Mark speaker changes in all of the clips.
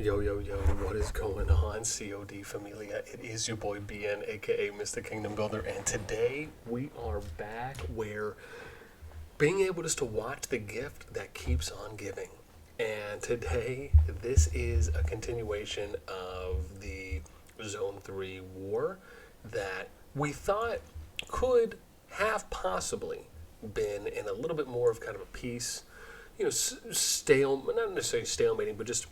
Speaker 1: Yo, yo, yo, what is going on, COD Familia? It is your boy BN, aka Mr. Kingdom Builder, and today we are back where being able just to watch the gift that keeps on giving. And today, this is a continuation of the Zone 3 war that we thought could have possibly been in a little bit more of kind of a peace, not necessarily stalemating, but just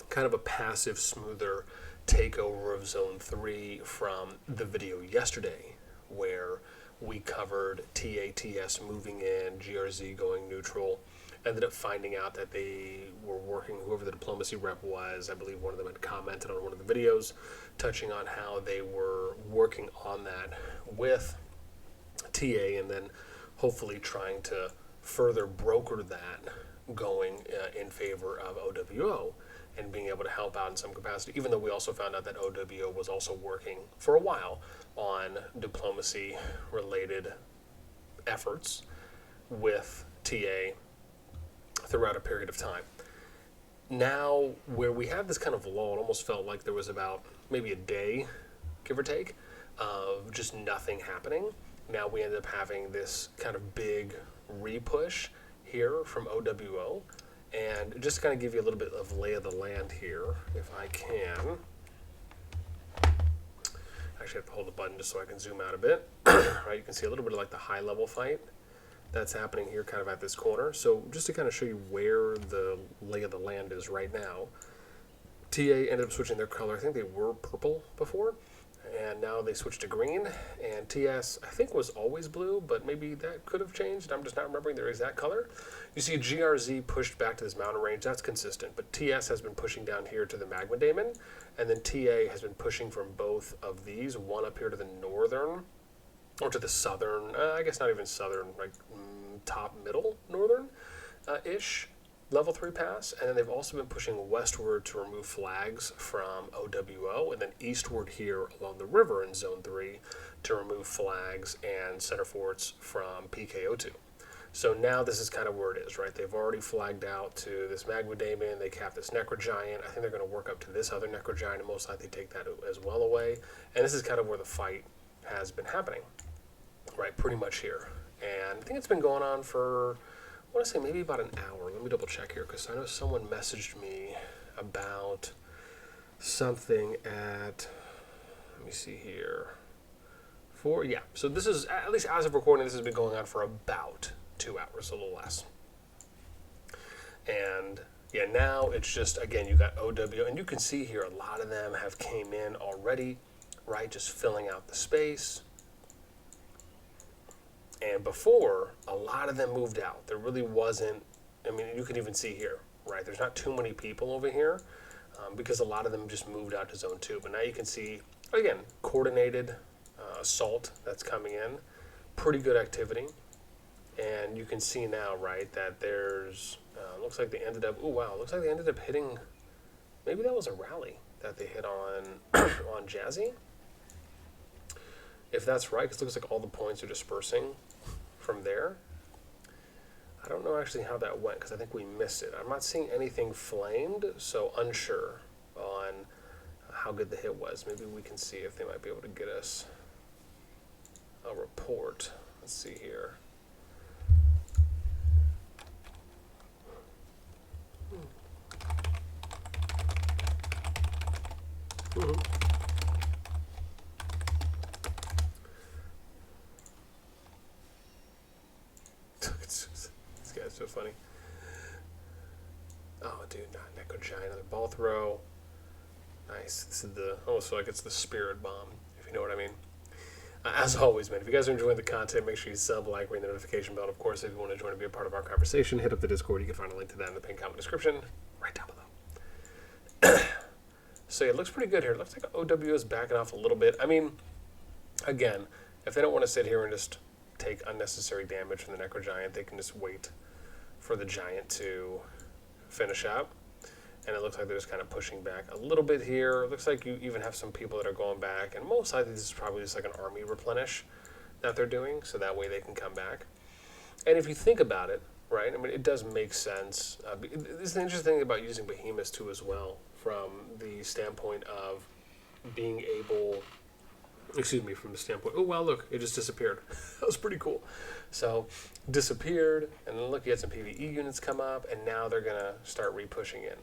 Speaker 1: kind of a passive, smoother takeover of Zone 3 from the video yesterday, where we covered TATS moving in, GRZ going neutral. Ended up finding out that they were working, whoever the diplomacy rep was, I believe one of them had commented on one of the videos, touching on how they were working on that with TA and then hopefully trying to further broker that going in favor of OWO and being able to help out in some capacity, even though we also found out that OWO was also working for a while on diplomacy-related efforts with TA throughout a period of time. Now, where we had this kind of lull, it almost felt like there was about maybe a day, give or take, of just nothing happening. Now we ended up having this kind of big re-push here from OWO. And just to kind of give you a little bit of lay of the land here, if I can. Actually, I have to hold the button just so I can zoom out a bit. Right, you can see a little bit of like the high level fight that's happening here kind of at this corner. So just to kind of show you where the lay of the land is right now, TA ended up switching their color. I think they were purple before, and now they switched to green. And TS, I think, was always blue, but maybe that could have changed. I'm just not remembering their exact color. You see GRZ pushed back to this mountain range. That's consistent. But TS has been pushing down here to the Magma Daemon, and then TA has been pushing from both of these, one up here to the northern, or to the southern, I guess not even southern, like top middle northern-ish level 3 pass. And then they've also been pushing westward to remove flags from OWO, and then eastward here along the river in Zone 3 to remove flags and center forts from PKO2. So now this is kind of where it is, right? They've already flagged out to this Magma Daemon. They capped this Necrogiant. I think they're going to work up to this other Necrogiant and most likely take that as well away. And this is kind of where the fight has been happening, right? Pretty much here. And I think it's been going on for, I want to say maybe about an hour. Let me double check here because I know someone messaged me about something at, let me see here. So this is, at least as of recording, this has been going on for about 2 hours, a little less. And yeah, now it's just, again, you got OWO, and you can see here a lot of them have came in already, right? Just filling out the space. And before, a lot of them moved out. There really wasn't, I mean, you can even see here, right? There's not too many people over here because a lot of them just moved out to Zone 2. But now you can see, again, coordinated assault that's coming in. Pretty good activity. And you can see now, right, that there's, looks like they ended up, oh wow, looks like they ended up hitting, maybe that was a rally that they hit on, on Jazzy. If that's right, because it looks like all the points are dispersing from there. I don't know actually how that went, because I think we missed it. I'm not seeing anything flamed, so unsure on how good the hit was. Maybe we can see if they might be able to get us a report. Let's see here. This guy's so funny. Oh, dude, not Necrogiant, another ball throw. Nice. This is the, almost feel like it's the spirit bomb, if you know what I mean. As always, man, if you guys are enjoying the content, make sure you sub, like, ring the notification bell. Of course, if you want to join and be a part of our conversation, hit up the Discord. You can find a link to that in the pinned comment description right down below. So yeah, it looks pretty good here. It looks like OWO is backing off a little bit. I mean, again, if they don't want to sit here and just take unnecessary damage from the Necrogiant, they can just wait for the Giant to finish up. And it looks like they're just kind of pushing back a little bit here. It looks like you even have some people that are going back. And most likely this is probably just like an army replenish that they're doing, so that way they can come back. And if you think about it, right? I mean, it does make sense. This is the interesting thing about using behemoths too as well, from the standpoint of being able, from the standpoint, oh wow, look, it just disappeared. That was pretty cool. So, disappeared, and then look, you had some PvE units come up, and now they're gonna start re-pushing in.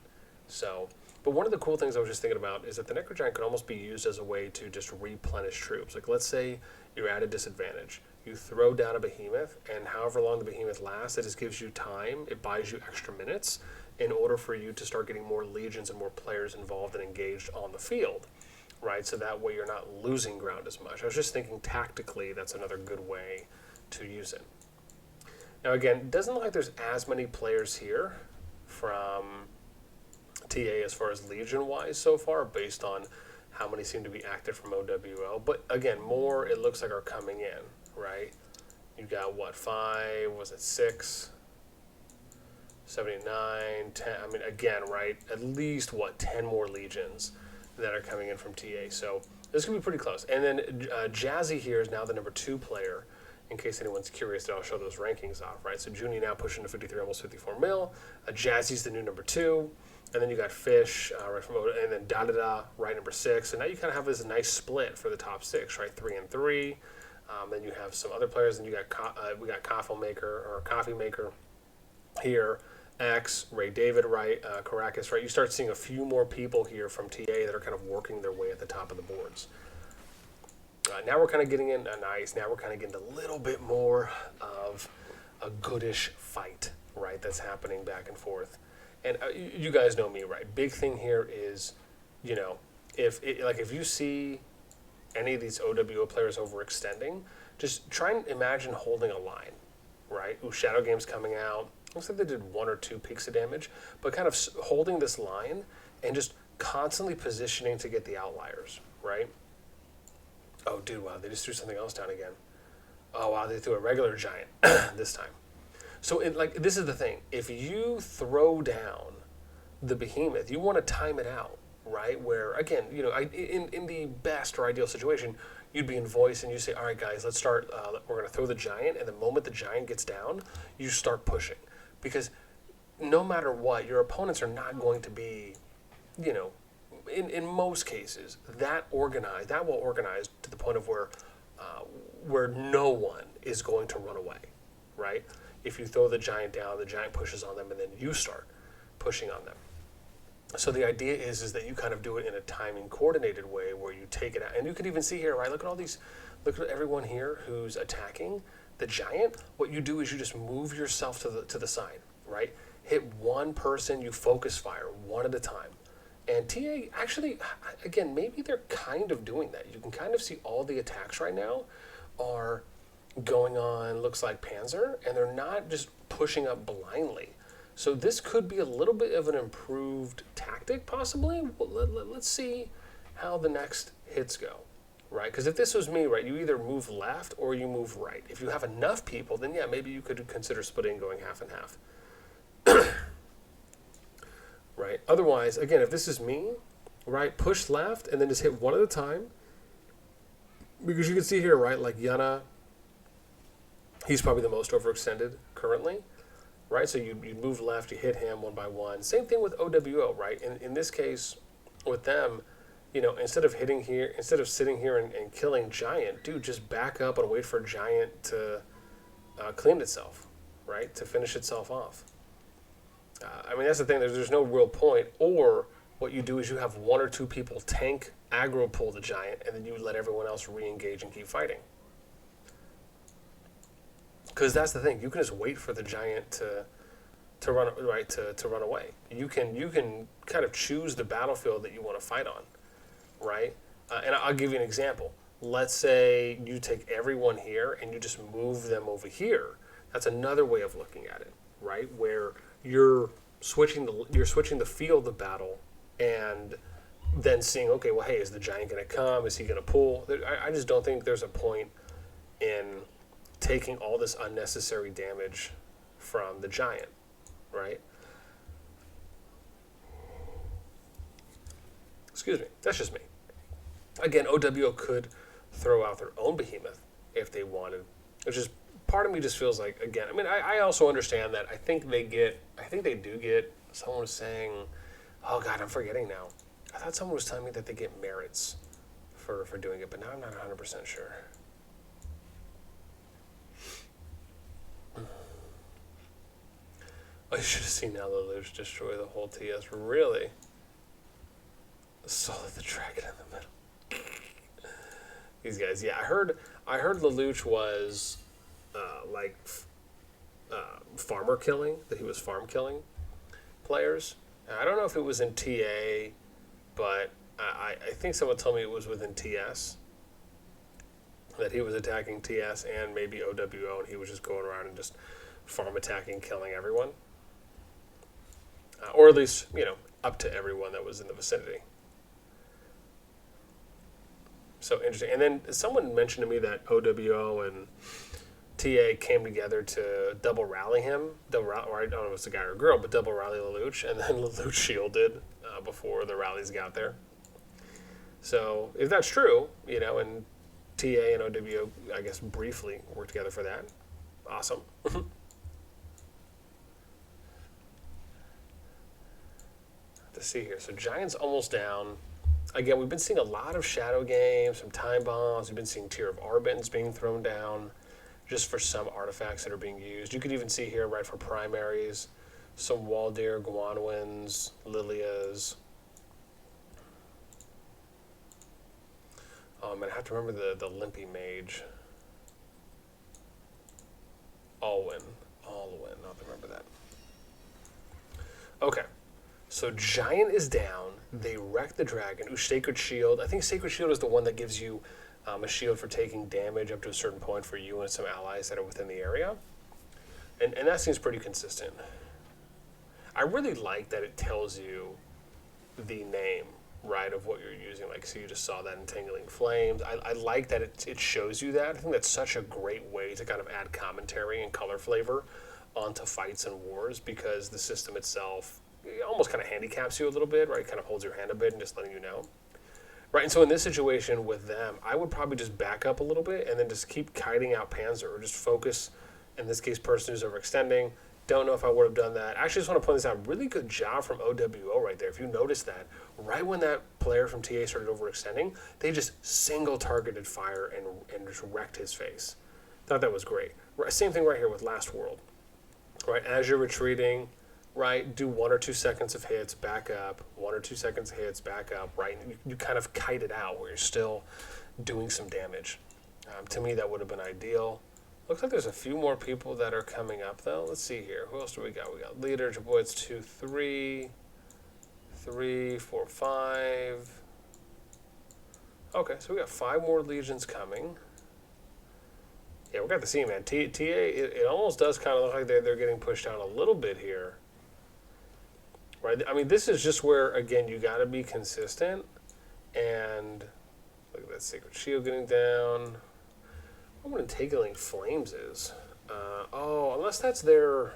Speaker 1: So, but one of the cool things I was just thinking about is that the Necrogiant could almost be used as a way to just replenish troops. Like, let's say you're at a disadvantage. You throw down a behemoth, and however long the behemoth lasts, it just gives you time. It buys you extra minutes in order for you to start getting more legions and more players involved and engaged on the field, right? So that way you're not losing ground as much. I was just thinking tactically that's another good way to use it. Now again, it doesn't look like there's as many players here from TA as far as Legion-wise so far, based on how many seem to be active from OWO. But again, more it looks like are coming in, right? You got what, 5, was it 6, 79, 10, I mean, again, right, at least, what, 10 more Legions that are coming in from TA. So this could be pretty close. And then Jazzy here is now the number 2 player, in case anyone's curious, that I'll show those rankings off, right? So Junie now pushing to 53, almost 54 mil. Jazzy's the new number 2. And then you got Fish, right from, and then Da, right, number 6. And now you kind of have this nice split for the top 6, right? 3 and 3. Then you have some other players, and you got we got Coffee Maker here, X, Ray David, right, Caracas, right. You start seeing a few more people here from TA that are kind of working their way at the top of the boards. Now we're kind of getting in nice. Now we're kind of getting a little bit more of a goodish fight, right? That's happening back and forth. And you guys know me, right? Big thing here is, you know, if you see any of these OWO players overextending, just try and imagine holding a line, right? Ooh, Shadow Game's coming out. Looks like they did 1 or 2 peaks of damage, but kind of holding this line and just constantly positioning to get the outliers, right? Oh, dude, wow, they just threw something else down again. Oh, wow, they threw a regular giant this time. So, this is the thing. If you throw down the behemoth, you want to time it out, right? Where, again, you know, in the best or ideal situation, you'd be in voice and you say, all right, guys, let's start. We're going to throw the giant, and the moment the giant gets down, you start pushing. Because no matter what, your opponents are not going to be, you know, in most cases, that well organized to the point of where no one is going to run away, right? If you throw the giant down, the giant pushes on them, and then you start pushing on them. So the idea is that you kind of do it in a timing coordinated way where you take it out. And you can even see here, right? Look at everyone here who's attacking the giant. What you do is you just move yourself to the side, right? Hit one person, you focus fire one at a time. And TA, actually, again, maybe they're kind of doing that. You can kind of see all the attacks right now are going on, looks like Panzer, and they're not just pushing up blindly. So this could be a little bit of an improved tactic, possibly. Well, let's see how the next hits go, right? Because if this was me, right, you either move left or you move right. If you have enough people, then yeah, maybe you could consider splitting, going half and half. Right? Otherwise, again, if this is me, right, push left and then just hit one at a time. Because you can see here, right, like Yana, he's probably the most overextended currently, right? So you move left, you hit him one by one. Same thing with OWO, right? In this case, with them, you know, instead of sitting here and killing Giant, dude, just back up and wait for Giant to clean itself, right? To finish itself off. I mean, that's the thing. There's no real point. Or what you do is you have 1 or 2 people tank, aggro pull the giant, and then you let everyone else re-engage and keep fighting. Because that's the thing. You can just wait for the giant to run away. You can kind of choose the battlefield that you want to fight on, right? And I'll give you an example. Let's say you take everyone here and you just move them over here. That's another way of looking at it, right? Where you're switching the field of battle and then seeing, okay, well, hey, is the giant going to come? Is he going to pull? I just don't think there's a point in taking all this unnecessary damage from the giant, right? Excuse me, that's just me. Again, OWO could throw out their own behemoth if they wanted. It's just part of me just feels like, again, I mean, I also understand that. I think they do get, someone was saying, oh God, I'm forgetting now. I thought someone was telling me that they get merits for doing it, but now I'm not 100% sure. Oh, you should have seen how Lelouch destroy the whole TS. Really? Solid the dragon in the middle. These guys, yeah. I heard Lelouch was farmer killing. That he was farm killing players. I don't know if it was in TA, but I think someone told me it was within TS. That he was attacking TS and maybe OWO, and he was just going around and just farm attacking, killing everyone. Or at least, up to everyone that was in the vicinity. So interesting. And then someone mentioned to me that OWO and TA came together to double rally him. Or I don't know if it's a guy or a girl, but double rally Lelouch. And then Lelouch shielded before the rallies got there. So if that's true, and TA and OWO, I guess, briefly worked together for that. Awesome. To see here. So Giants almost down. Again, we've been seeing a lot of shadow games, some time bombs. We've been seeing tier of Arbins being thrown down just for some artifacts that are being used. You could even see here, right, for primaries, some Waldir, Guanwins, Lilias. Oh, man, I have to remember the Limpy Mage. All-win. All-win. I'll have to remember that. Okay. So Giant is down. They wreck the dragon. Ooh, Sacred Shield. I think Sacred Shield is the one that gives you a shield for taking damage up to a certain point for you and some allies that are within the area. And that seems pretty consistent. I really like that it tells you the name, right, of what you're using. Like, so you just saw that Entangling Flames. I like that it shows you that. I think that's such a great way to kind of add commentary and color flavor onto fights and wars, because the system itself almost kind of handicaps you a little bit, right? Kind of holds your hand a bit and just letting you know. Right, and so in this situation with them, I would probably just back up a little bit and then just keep kiting out Panzer, or just focus, in this case, person who's overextending. Don't know if I would have done that. I actually just want to point this out. Really good job from OWO right there. If you notice that, right when that player from TA started overextending, they just single-targeted fire and just wrecked his face. Thought that was great. Same thing right here with Last World. Right, as you're retreating, right, do 1 or 2 seconds of hits, back up, 1 or 2 seconds of hits, back up, right? You kind of kite it out where you're still doing some damage. To me, that would have been ideal. Looks like there's a few more people that are coming up, though. Let's see here. Who else do we got? We got Leader, Jaboy's 2, 3, 4, 5. Okay, so we got 5 more Legions coming. Yeah, we got to see, man. TA, it almost does kind of look like they're getting pushed down a little bit here. Right? I mean, this is just where, again, you got to be consistent. And look at that Sacred Shield getting down. I wonder what Entangling Flames is. Unless that's their...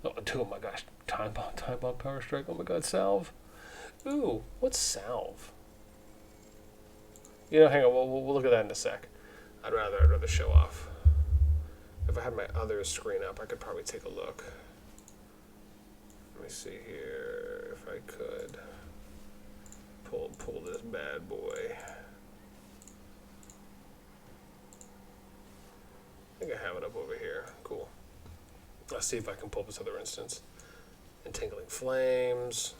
Speaker 1: Oh my gosh. Time Bomb, Power Strike. Oh my god, Salve. Ooh, what's Salve? Hang on, we'll look at that in a sec. I'd rather show off. If I had my other screen up, I could probably take a look. Let me see here if I could pull this bad boy. I think I have it up over here. Cool. Let's see if I can pull this other instance. Entangling Flames.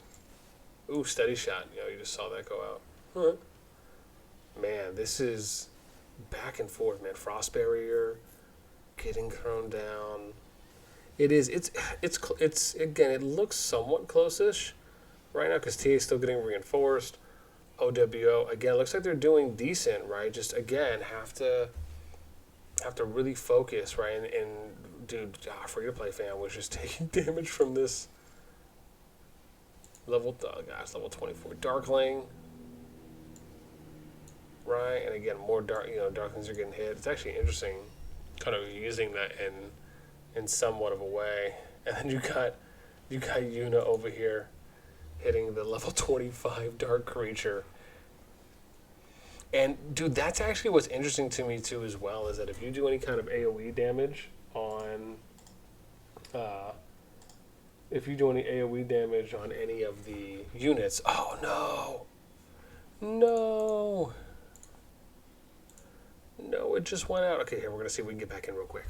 Speaker 1: Ooh, Steady Shot. You just saw that go out. Huh. Man, this is back and forth, man. Frost Barrier, getting thrown down. It is. It's again. It looks somewhat close-ish right now because TA is still getting reinforced. OWO again looks like they're doing decent, right? Just again have to really focus, right? And dude, Free to Play Fam was just taking damage from this level 24 Darkling. Right, and again, more Darklings are getting hit. It's actually interesting, kind of using that in somewhat of a way. And then you got Yuna over here hitting the level 25 Dark Creature. And dude, that's actually what's interesting to me too as well, is that if you do any kind of AoE damage on, uh, if you do any AoE damage on any of the units, oh no, no, no, it just went out. Okay, here we're gonna see if we can get back in real quick.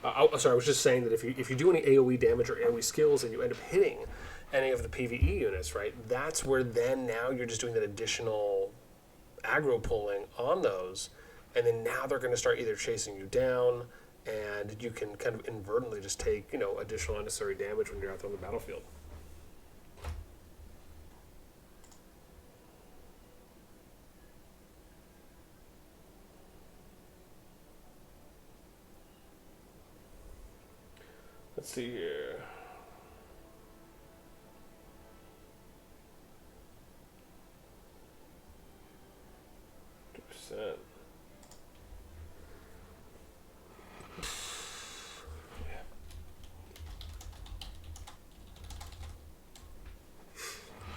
Speaker 1: Sorry, I was just saying that if you do any AoE damage or AoE skills and you end up hitting any of the PvE units, right, that's where then now you're just doing that additional aggro pulling on those, and then now they're going to start either chasing you down, and you can kind of inadvertently just take, you know, additional unnecessary damage when you're out there on the battlefield. Let's see here. Percent.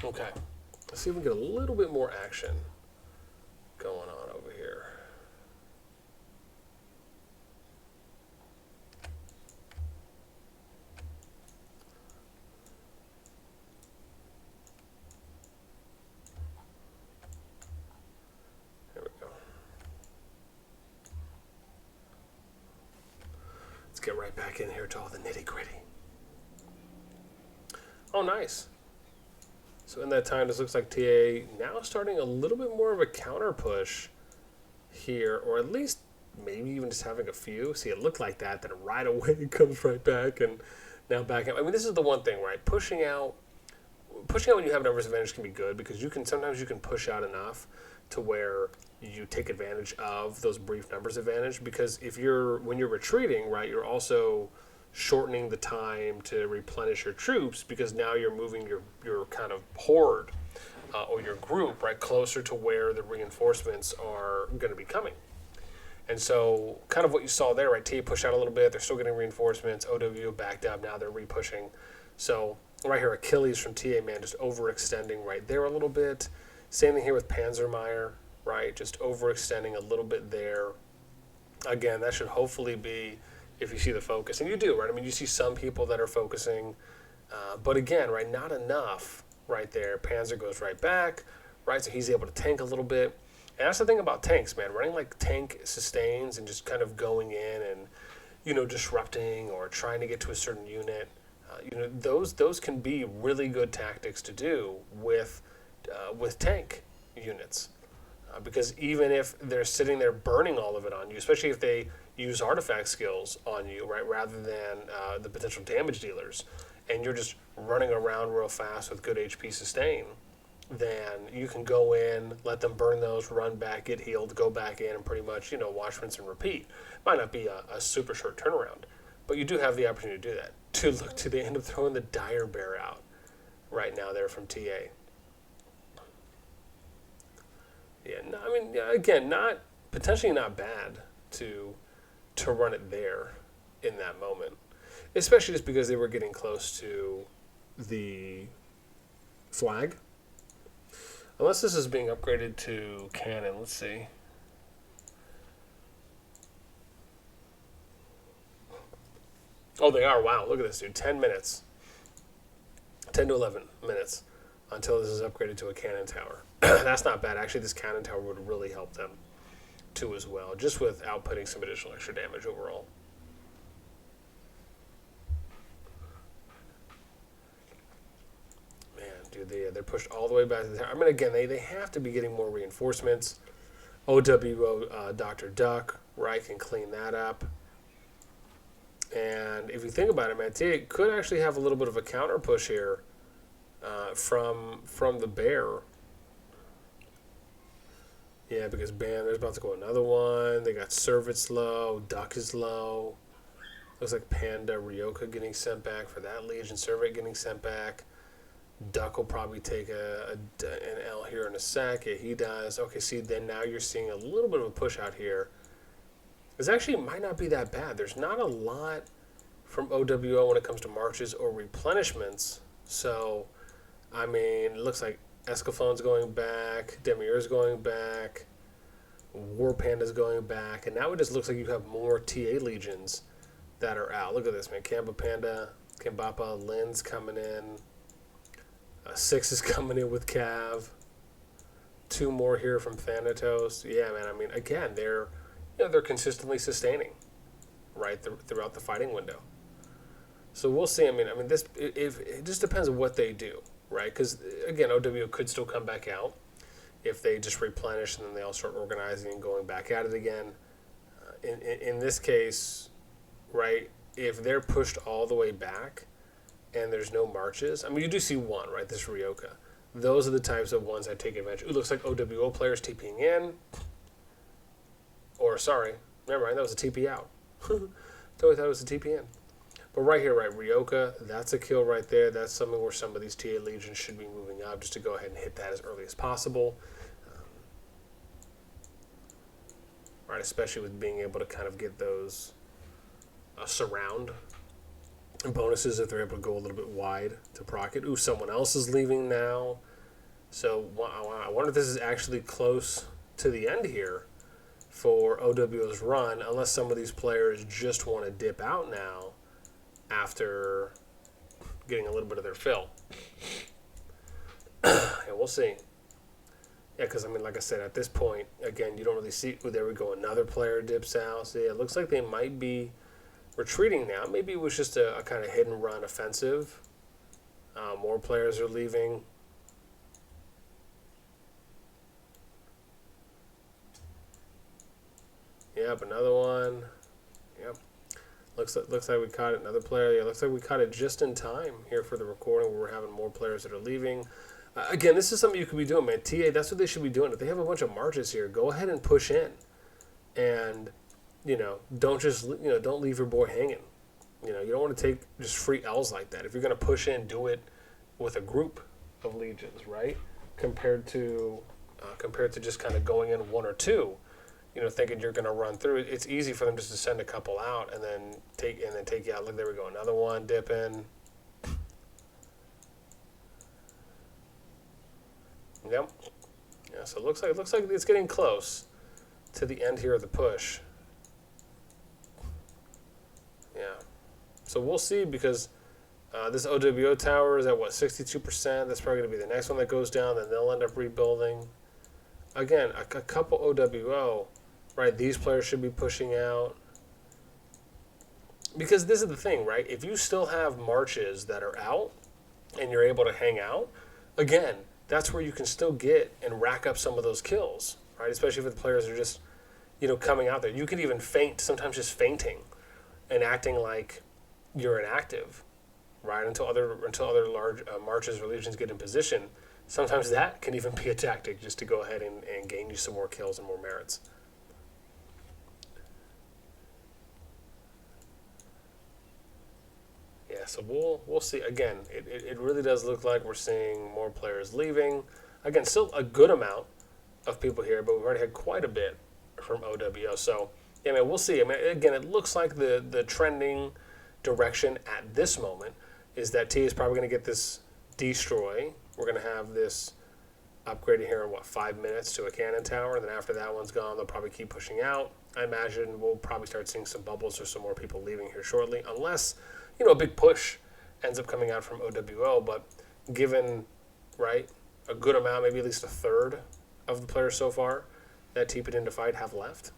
Speaker 1: Okay, let's see if we can get a little bit more action going on over here. There we go. Let's get right back in here to all the nitty gritty. Oh, nice. So in that time, this looks like TA now starting a little bit more of a counter push here, or at least maybe even just having a few. See, it looked like that, then right away it comes right back, and now back up. I mean, this is the one thing, right? Pushing out when you have numbers advantage can be good, because sometimes you can push out enough to where you take advantage of those brief numbers advantage, because when you're retreating, right, you're also shortening the time to replenish your troops, because now you're moving your kind of horde or your group right closer to where the reinforcements are going to be coming. And so kind of what you saw there, right, TA pushed out a little bit, they're still getting reinforcements, OwO backed up, now they're re-pushing. So right here, Achilles from TA, man, just overextending right there a little bit. Same thing here with Panzermeier, right, just overextending a little bit there. Again, that should hopefully be, if you see the focus, and you do, right? I mean, you see some people that are focusing, but again, right, not enough right there. Panzer goes right back, right? So he's able to tank a little bit. And that's the thing about tanks, man. Running like tank sustains and just kind of going in and, you know, disrupting or trying to get to a certain unit, you know, those can be really good tactics to do with tank units. Because even if they're sitting there burning all of it on you, especially if they use artifact skills on you, right, rather than the potential damage dealers, and you're just running around real fast with good HP sustain, then you can go in, let them burn those, run back, get healed, go back in, and pretty much, you know, watch, rinse, and repeat. Might not be a super short turnaround, but you do have the opportunity to do that. To look to the end of throwing the Dire Bear out right now there from TA. Yeah, no, I mean, again, potentially not bad to run it there in that moment, especially just because they were getting close to the flag. Unless this is being upgraded to cannon, let's see. Oh, they are. Wow, look at this, dude. 10 minutes. 10 to 11 minutes until this is upgraded to a cannon tower. That's not bad. Actually, this cannon tower would really help them too as well, just with outputting some additional extra damage overall. Man, dude, they're pushed all the way back to the tower. I mean, again, they have to be getting more reinforcements. OwO, Dr. Duck, right, can clean that up. And if you think about it, man, TA could actually have a little bit of a counter push here from the bear. Yeah, because bam, there's about to go another one. They got Servets low, Duck is low. Looks like Panda, Ryoka getting sent back for that Legion. Servet getting sent back. Duck will probably take an L here in a sec. Yeah, he does. Okay, see, then now you're seeing a little bit of a push out here. This actually might not be that bad. There's not a lot from OwO when it comes to marches or replenishments. So, I mean, it looks like Escaflown's going back, Demir's going back, War Panda's going back, and now it just looks like you have more TA legions that are out. Look at this, man. Kamba Panda, Kambapa, Lin's coming in. 6 is coming in with Cav. 2 more here from Thanatos. Yeah, man. I mean, again, they're consistently sustaining, right, throughout the fighting window. So we'll see. I mean, this it just depends on what they do, right? Because again, OWO could still come back out if they just replenish and then they all start organizing and going back at it again. In this case, right, if they're pushed all the way back and there's no marches, I mean, you do see one, right, this Ryoka. Those are the types of ones that take advantage. Ooh, looks like OWO players TPing in. Or, sorry, never mind, that was a TP out. Totally thought it was a TP in. But right here, right, Ryoka, that's a kill right there. That's something where some of these TA legions should be moving up just to go ahead and hit that as early as possible. Right, especially with being able to kind of get those surround bonuses if they're able to go a little bit wide to proc it. Ooh, someone else is leaving now. So I wonder if this is actually close to the end here for OWO's run, unless some of these players just want to dip out now after getting a little bit of their fill. Yeah, we'll see. Yeah, because, I mean, like I said, at this point, again, you don't really see... Oh, there we go. Another player dips out. So, yeah, it looks like they might be retreating now. Maybe it was just a kind of hit-and-run offensive. More players are leaving. Yep, another one. Yep. Looks like we caught it. Another player. Yeah, looks like we caught it just in time here for the recording where we're having more players that are leaving. Again, this is something you could be doing, man. TA, that's what they should be doing. If they have a bunch of marches here, go ahead and push in. And, don't just, don't leave your boy hanging. You don't want to take just free L's like that. If you're going to push in, do it with a group of legions, right? Compared to just kind of going in one or two, thinking you're going to run through it. It's easy for them just to send a couple out and then take you out. Look, there we go. Another one, dip in. Yep. Yeah, so it looks like it's getting close to the end here of the push. Yeah. So we'll see, because this OWO tower is at, 62%? That's probably going to be the next one that goes down. Then they'll end up rebuilding. Again, a couple OWO, right? These players should be pushing out. Because this is the thing, right? If you still have marches that are out and you're able to hang out, again, that's where you can still get and rack up some of those kills, right? Especially if the players are just, coming out there. You could even feint, sometimes just feinting and acting like you're inactive, right? Until other large marches or legions get in position. Sometimes that can even be a tactic just to go ahead and gain you some more kills and more merits. Yeah, so we'll see. Again, it really does look like we're seeing more players leaving. Again, still a good amount of people here, but we've already had quite a bit from OWO. So, yeah, man, we'll see. I mean, again, it looks like the trending direction at this moment is that T is probably going to get this destroy. We're going to have this upgraded here in, 5 minutes to a cannon tower. And then after that one's gone, they'll probably keep pushing out. I imagine we'll probably start seeing some bubbles or some more people leaving here shortly, unless a big push ends up coming out from OWO. But given, right, a good amount, maybe at least a third of the players so far that TP'd in to fight have left.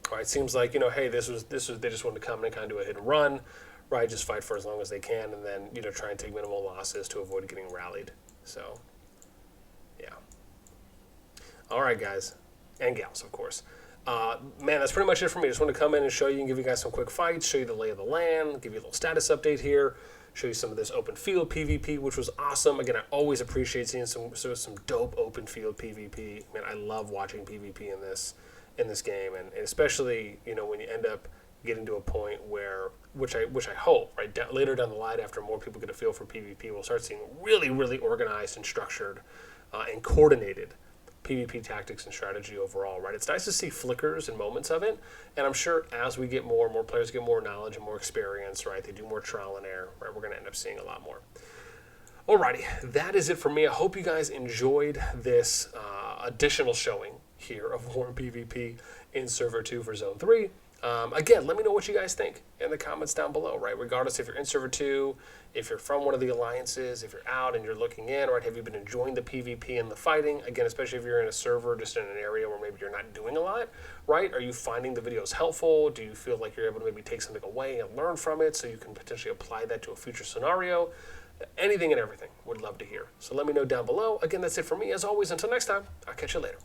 Speaker 1: Right, seems like, hey, this was they just wanted to come in and kind of do a hit and run, right, just fight for as long as they can, and then, try and take minimal losses to avoid getting rallied. So, yeah. All right, guys, and gals, of course. Man, that's pretty much it for me. Just want to come in and show you and give you guys some quick fights, show you the lay of the land, give you a little status update here, show you some of this open field PvP, which was awesome. Again, I always appreciate seeing some dope open field PvP. Man, I love watching PvP in this game, and especially when you end up getting to a point where, which I hope, right, later down the line, after more people get a feel for PvP, we'll start seeing really, really organized and structured and coordinated PvP tactics and strategy overall, right? It's nice to see flickers and moments of it, and I'm sure as we get more players get more knowledge and more experience, right, they do more trial and error, right, we're going to end up seeing a lot more. Alrighty, that is it for me. I hope you guys enjoyed this additional showing here of War PvP in Server 2 for Zone 3. Again, let me know what you guys think in the comments down below, right? Regardless if you're in Server 2, if you're from one of the alliances, if you're out and you're looking in, right? Have you been enjoying the PvP and the fighting? Again, especially if you're in a server, just in an area where maybe you're not doing a lot, right? Are you finding the videos helpful? Do you feel like you're able to maybe take something away and learn from it so you can potentially apply that to a future scenario? Anything and everything, would love to hear. So let me know down below. Again, that's it for me. As always, until next time, I'll catch you later.